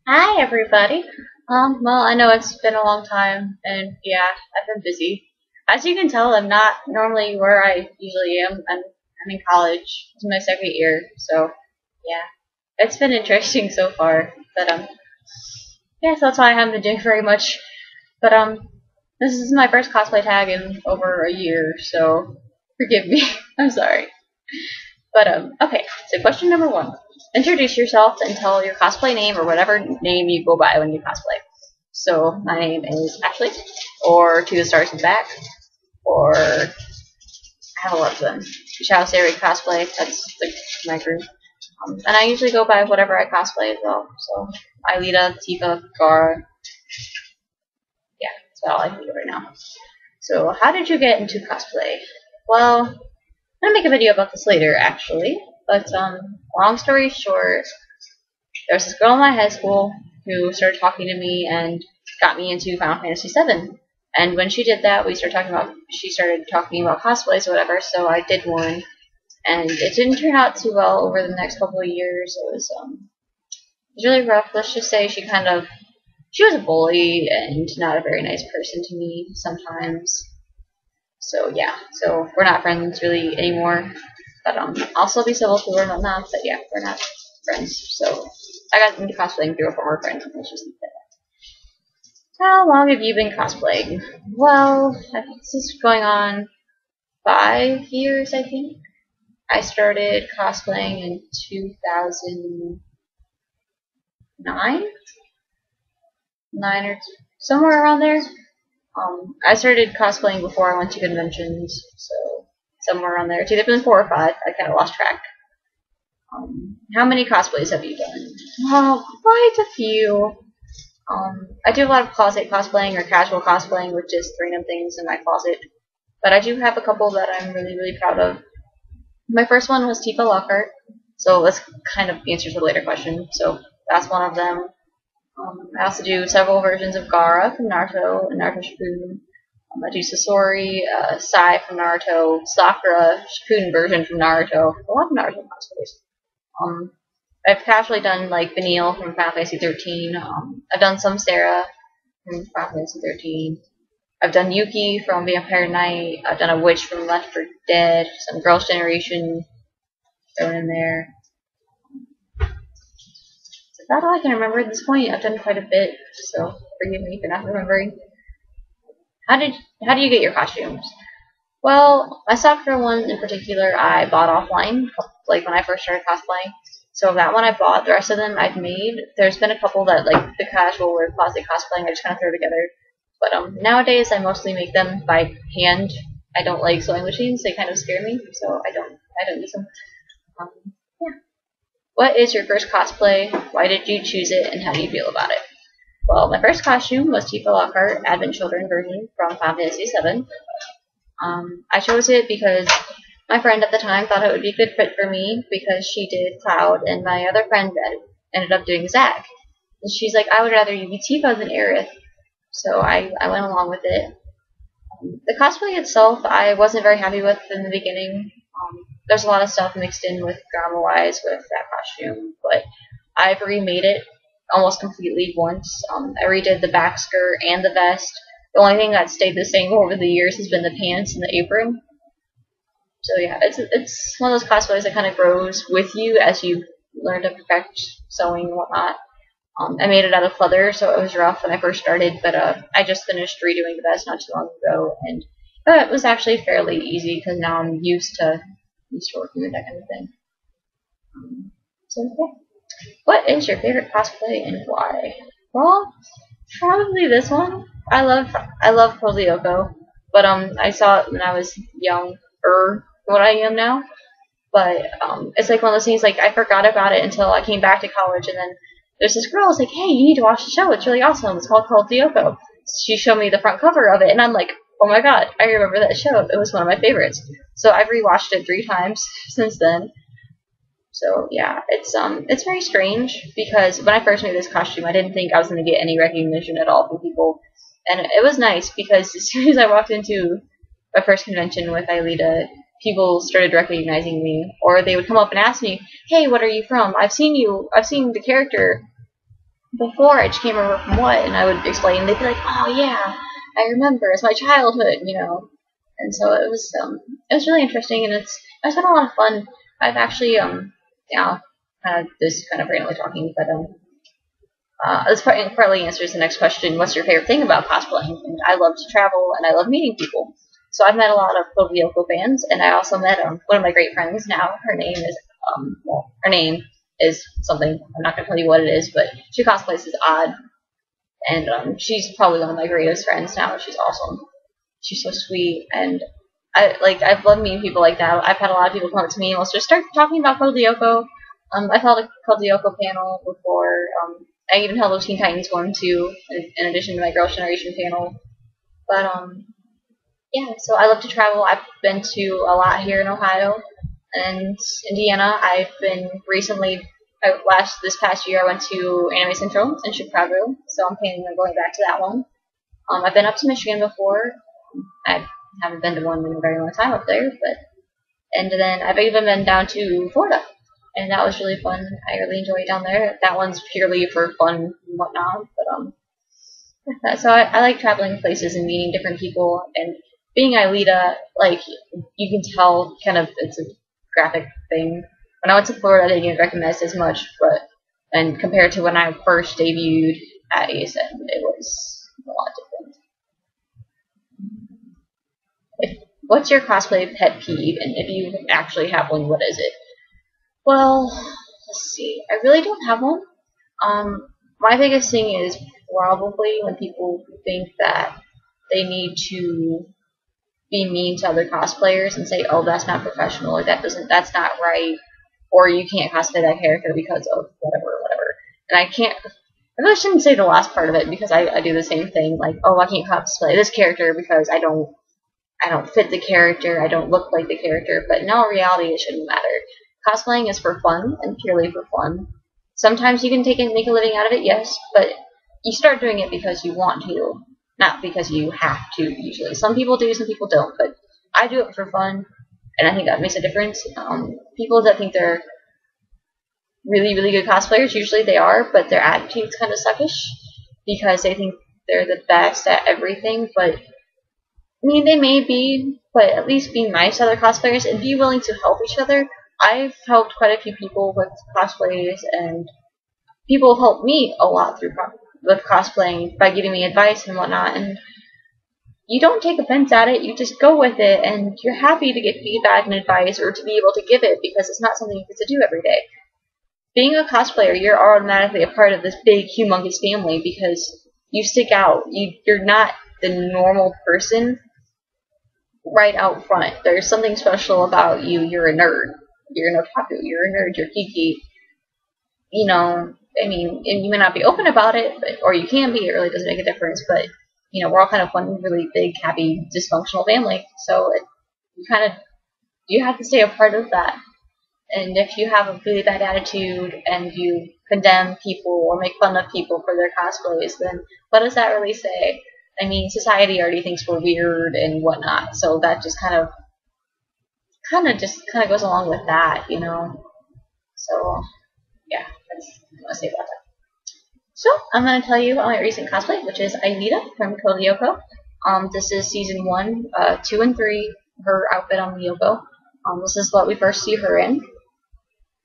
Hi everybody. Well, I know it's been a long time, and yeah, I've been busy. As you can tell, I'm not normally where I usually am. I'm in college. It's my second year, so yeah, it's been interesting so far. But yeah, so that's why I haven't been doing very much. But this is my first cosplay tag in over a year, so forgive me. I'm sorry. But okay. So question number one: introduce yourself and tell your cosplay name or whatever name you go by when you cosplay. So my name is Ashley, or To the Stars and Back, or I have a lot of them. Shall Say Cosplay. That's like my group. And I usually go by whatever I cosplay as well. So Aelita, Tifa, Gara. Yeah, that's all I can do right now. So how did you get into cosplay? Well, I'm gonna make a video about this later, actually. But long story short, there was this girl in my high school who started talking to me and got me into Final Fantasy VII. And when she did that, she started talking about cosplays or whatever. So I did one, and it didn't turn out too well over the next couple of years. It was really rough. Let's just say she was a bully and not a very nice person to me sometimes. So yeah, so we're not friends really anymore. But I'll still be civil to her and whatnot. But yeah, we're not friends. So I got into cosplaying through a former friend. Let's just leave it. How long have you been cosplaying? Well, I think this is going on 5 years, I think. I started cosplaying in 2009, nine or somewhere around there. I started cosplaying before I went to conventions, so somewhere around there. It's either been 4 or 5. I kind of lost track. How many cosplays have you done? Well, quite a few. I do a lot of closet cosplaying or casual cosplaying with just random things in my closet. But I do have a couple that I'm really, really proud of. My first one was Tifa Lockhart. So let's kind of answer the later question. So that's one of them. I also do several versions of Gaara from Naruto and Naruto Shippuden. I do Sasori, Sai from Naruto, Sakura, Shippuden version from Naruto. A lot of Naruto cosplays. Um, I've casually done like Vanille from Final Fantasy 13. I've done some Sarah from Final Fantasy 13. I've done Yuki from Vampire Knight. I've done a witch from Left 4 Dead. Some Girls' Generation thrown in there. Is that all I can remember at this point? I've done quite a bit, so forgive me for not remembering. How did how do you get your costumes? Well, my Sakura one in particular, I bought offline, like when I first started cosplaying. So that one I bought. The rest of them I've made. There's been a couple that like the casual or closet cosplaying I just kind of throw together. But nowadays I mostly make them by hand. I don't like sewing machines; they kind of scare me, so I don't use them. Um, yeah. What is your first cosplay? Why did you choose it, and how do you feel about it? Well, my first costume was Tifa Lockhart Advent Children version from Final Fantasy VII. I chose it because my friend at the time thought it would be a good fit for me because she did Cloud, and my other friend ended up doing Zack. And she's like, I would rather you be Tifa than Aerith. So I went along with it. The cosplay itself, I wasn't very happy with in the beginning. There's a lot of stuff mixed in with drama-wise with that costume, but I've remade it almost completely once. I redid the back skirt and the vest. The only thing that stayed the same over the years has been the pants and the apron. So yeah, it's one of those cosplays that kind of grows with you as you learn to perfect sewing and whatnot. I made it out of leather, so it was rough when I first started, but I just finished redoing the vest not too long ago, and it was actually fairly easy because now I'm used to working with that kind of thing. So yeah. What is your favorite cosplay and why? Well, probably this one. I love Lyoko, but I saw it when I was younger than what I am now. But it's like one of those things like I forgot about it until I came back to college, and then there's this girl who's like, "Hey, you need to watch the show. It's really awesome. It's called Lyoko." She showed me the front cover of it, and I'm like, "Oh my god, I remember that show. It was one of my favorites." So I've rewatched it 3 times since then. So yeah, it's very strange because when I first made this costume, I didn't think I was going to get any recognition at all from people, and it was nice because as soon as I walked into my first convention with Aelita, people started recognizing me, or they would come up and ask me, "Hey, what are you from? I've seen you. I've seen the character." before I just can't remember from what, and I would explain, and they'd be like, "Oh yeah, I remember. It's my childhood," you know. And so it was really interesting, and it's been a lot of fun. I've actually yeah, this kind of randomly talking, but this partly answers the next question: what's your favorite thing about cosplaying? And I love to travel, and I love meeting people. So I've met a lot of Lyoko fans, and I also met one of my great friends now. Her name is her name is something. I'm not gonna tell you what it is, but she cosplays as Odd, and she's probably one of my greatest friends now. She's awesome. She's so sweet, and I've loved meeting people like that. I've had a lot of people come up to me and let's just start talking about Code Lyoko. I've held a Code Lyoko panel before. I even held a Teen Titans one too, in addition to my Girls' Generation panel. But yeah, so I love to travel. I've been to a lot here in Ohio and Indiana. I've been recently. This past year I went to Anime Central in Chicago, so I'm planning on going back to that one. I've been up to Michigan before. I haven't been to one in a very long time up there, and then I've even been down to Florida, and that was really fun. I really enjoyed down there. That one's purely for fun and whatnot, but so I like traveling places and meeting different people, and being Aelita, like you can tell, kind of it's a graphic thing. When I went to Florida, I didn't get recognized as much, and compared to when I first debuted at ASM, it was a lot different. What's your cosplay pet peeve, and if you actually have one, what is it? Well, let's see. I really don't have one. My biggest thing is probably when people think that they need to be mean to other cosplayers and say, "Oh, that's not professional," or that's not right," or "You can't cosplay that character because of whatever, whatever." And I really shouldn't say the last part of it because I do the same thing. Like, "Oh, I can't cosplay this character because I don't fit the character, I don't look like the character," but in all reality, it shouldn't matter. Cosplaying is for fun and purely for fun. Sometimes you can make a living out of it, yes, but you start doing it because you want to, not because you have to, usually. Some people do, some people don't, but I do it for fun, and I think that makes a difference. People that think they're really, really good cosplayers, usually they are, but their attitude's kind of suckish because they think they're the best at everything, but I mean, they may be, but at least be nice to other cosplayers and be willing to help each other. I've helped quite a few people with cosplays, and people have helped me a lot with cosplaying by giving me advice and whatnot. And you don't take offense at it; you just go with it, and you're happy to get feedback and advice, or to be able to give it because it's not something you get to do every day. Being a cosplayer, you're automatically a part of this big, humongous family because you stick out. You're not the normal person right out front. There's something special about you. You're a nerd. You're an otaku. You're a nerd. You're geeky. You know, I mean, and you may not be open about it, or you can be. It really doesn't make a difference. But you know, we're all kind of one really big, happy, dysfunctional family. So you have to stay a part of that. And if you have a really bad attitude and you condemn people or make fun of people for their cosplays, then what does that really say? I mean, society already thinks we're weird and whatnot, so that just kind of goes along with that, you know. So yeah, that's what I want to say about that. So I'm gonna tell you about my recent cosplay, which is Aelita from Code Lyoko. This is season 1, 2, and 3. Her outfit on Lyoko. This is what we first see her in.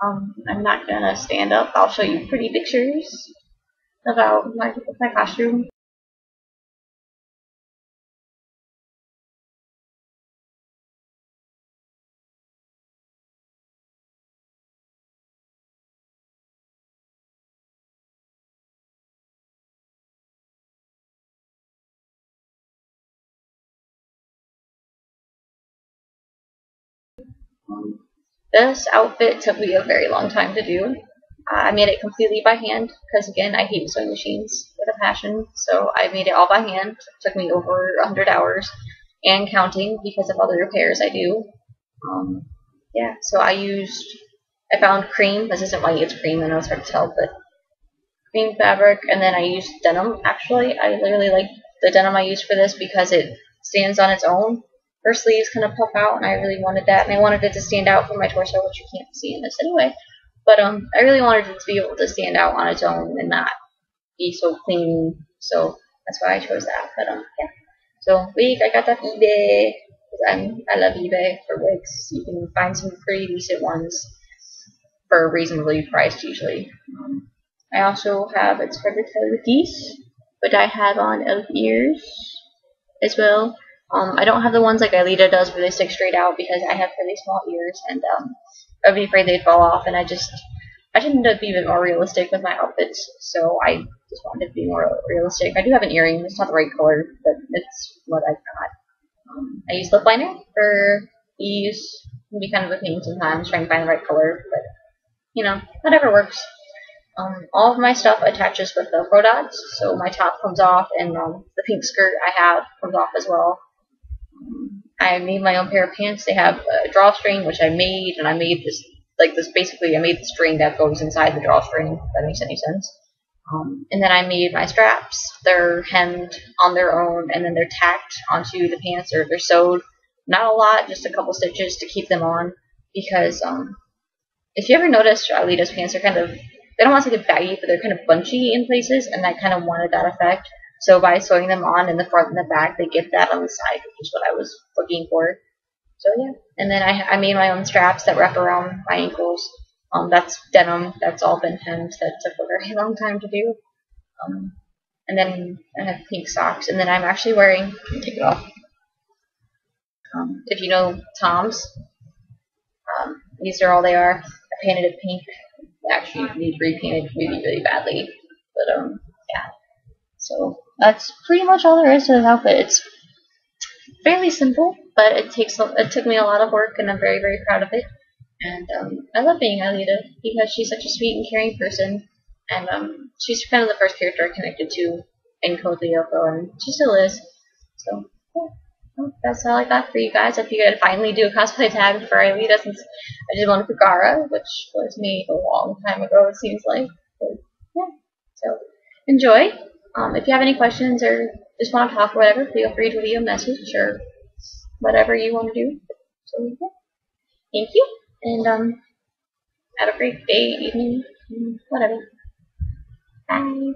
I'm not gonna stand up. I'll show you pretty pictures about my costume. This outfit took me a very long time to do. I made it completely by hand because, again, I hate sewing machines with a passion. So I made it all by hand. It took me over 100 hours and counting because of all the repairs I do. Yeah, so I found cream. This isn't white, it's cream. I know it's hard to tell, but cream fabric. And then I used denim, actually. I really like the denim I used for this because it stands on its own. Her sleeves kind of puff out, and I really wanted that, and I wanted it to stand out from my torso, which you can't see in this anyway. But I really wanted it to be able to stand out on its own and not be so clean. So that's why I chose that. But yeah. So wig, I got that eBay. I love eBay for wigs. You can find some pretty decent ones for reasonably priced usually. I also have, it's hard to tell with these, but I have on elf ears as well. I don't have the ones like Aelita does where they stick straight out because I have really small ears and I'd be afraid they'd fall off, and I tend to be a bit more realistic with my outfits, so I just wanted to be more realistic. I do have an earring, it's not the right color, but it's what I've got. I use lip liner for these. It can be kind of a pain sometimes trying to find the right color, but you know, whatever works. All of my stuff attaches with Velcro dots, so my top comes off, and the pink skirt I have comes off as well. I made my own pair of pants. They have a drawstring, which I made, and I made this, basically, I made the string that goes inside the drawstring, if that makes any sense. And then I made my straps. They're hemmed on their own, and then they're tacked onto the pants, or they're sewed. Not a lot, just a couple stitches to keep them on, because if you ever noticed, Aelita's pants are kind of, they don't want to say they're baggy, but they're kind of bunchy in places, and I kind of wanted that effect. So by sewing them on in the front and the back, they get that on the side, which is what I was looking for. So yeah, and then I made my own straps that wrap around my ankles. That's denim. That's all been hemmed. That took a very long time to do. And then I have pink socks, and then I'm actually wearing. Let me take it off. If you know Toms, these are all they are. I painted it pink. They actually need repainted really, really badly, but yeah. So that's pretty much all there is to this outfit. It's fairly simple, but it took me a lot of work, and I'm very, very proud of it. And I love being Aelita because she's such a sweet and caring person, and she's kind of the first character I connected to in Code Lyoko, and she still is. So yeah, well, that's all I got for you guys. I figured I'd finally do a cosplay tag for Aelita since I did one for Gara, which was made a long time ago, it seems like. But, yeah, so enjoy. If you have any questions or just want to talk or whatever, feel free to leave a message or whatever you want to do. So yeah, thank you, and have a great day, evening, whatever. Bye.